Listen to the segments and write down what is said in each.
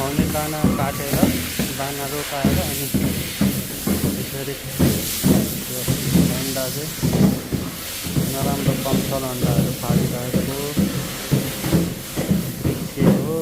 खुवाउने दाना काटेर दाना रोपाएर अनि त्यसरी अन्डा चाहिँ नराम्रो कमसल अन्डाहरू फालिरहेको के हो।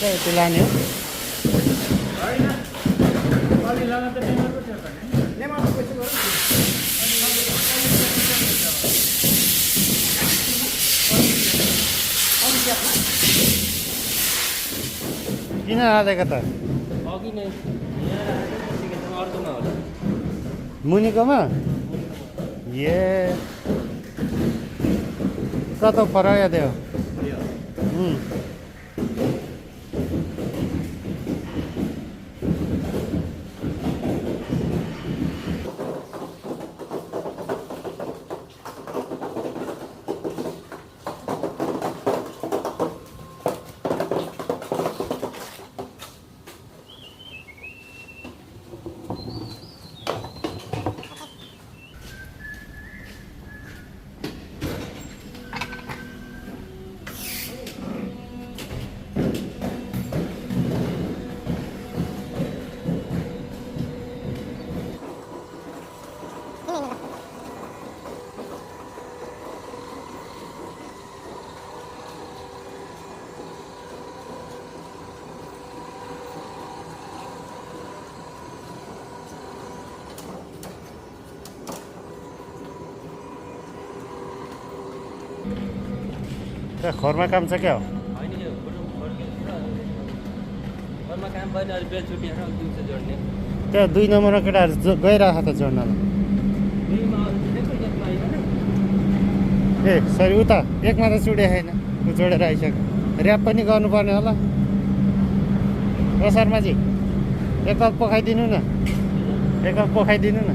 यति लाने हो किन हालेको त अघि नै अर्कोमा होला मुनिकोमा ए कता फराया दियो खोरमा काम छ क्या हो होइन यो घरमा काम भएन अहिले बेल छुट्टिएर दिउँसो जोड्ने त्यहाँ 2 नम्बरमा केटाहरू गइरहेको त जोड्नलाई ए सरी उता एकमा त चुडे छैन ऊ जोडेर आइसक्यो ऱ्याप पनि गर्नुपर्ने होला ओ शर्माजी एकताल पोखाइदिनु न एकताल पोखाइदिनु न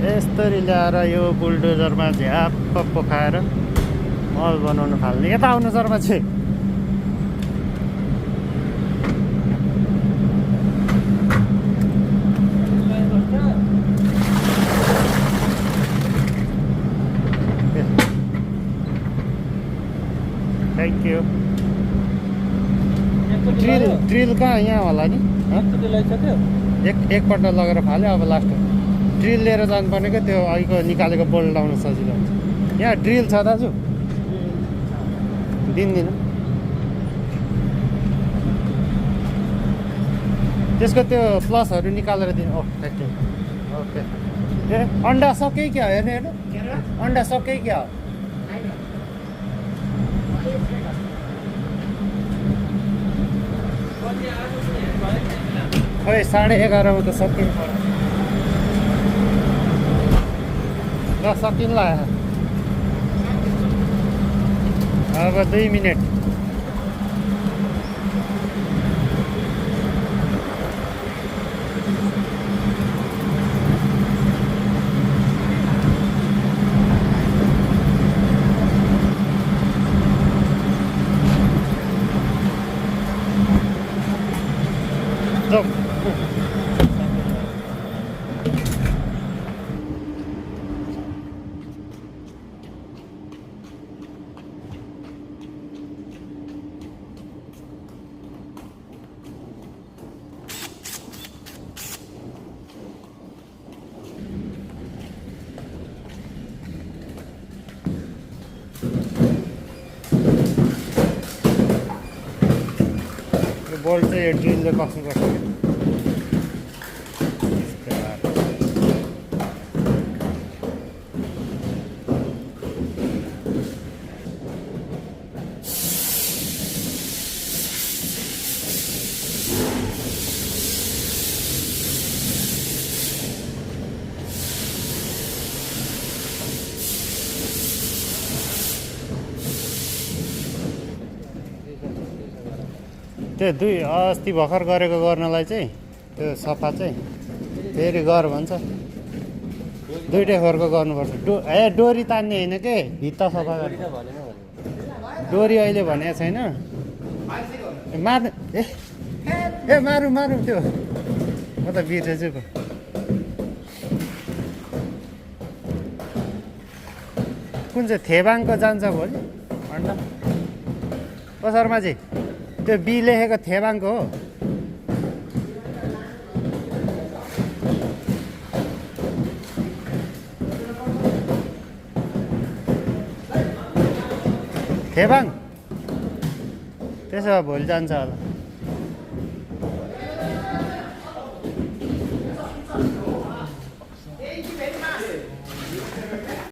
यसरी ल्याएर यो बुलडोजरमा झ्याप्प पोखाएर मल बनाउनु थाल्ने यता आउनु शर्मा चाहिँ थ्याङ्क यू ड्रिल कहाँ यहाँ होला नि एकपल्ट लगेर फाल्यो अब लास्ट ड्रिल लिएर जानुपर्ने क्या त्यो अघिको निकालेको बोल्ट लाउन सजिलो हुन्छ यहाँ ड्रिल छ दाजु दिन्दिनँ त्यसको त्यो प्लसहरू निकालेर दिनु ओ थ्याङ्क यू ओके ए अन्डा सके क्या हेर्नु हेर्नु अन्डा सके क्या हो खोइ 11:30 त सकिनु पर्यो ल सकिन्ला अब 2 मिनट बोल्ट चाहिँ ड्रिलले कस्नुपर्छ त्यो अस्ति भर्खर गरेको गर्नलाई चाहिँ त्यो सफा चाहिँ फेरि गर भन्छ दुइटै खोरको गर्नुपर्छ डोरी तान्ने होइन के भित्ता सफा गर्ने त भनेन भने डोरी अहिले भनेको छैन मार्नु ए मारौँ त्यो म त बिर्सेछु पो कुन चाहिँ थेबाङको जान्छ भोलि अन्डा ओ शर्माजी त्यो बी लेखेको थेबाङको हो थेबाङ त्यसो भए भोलि जान्छ होला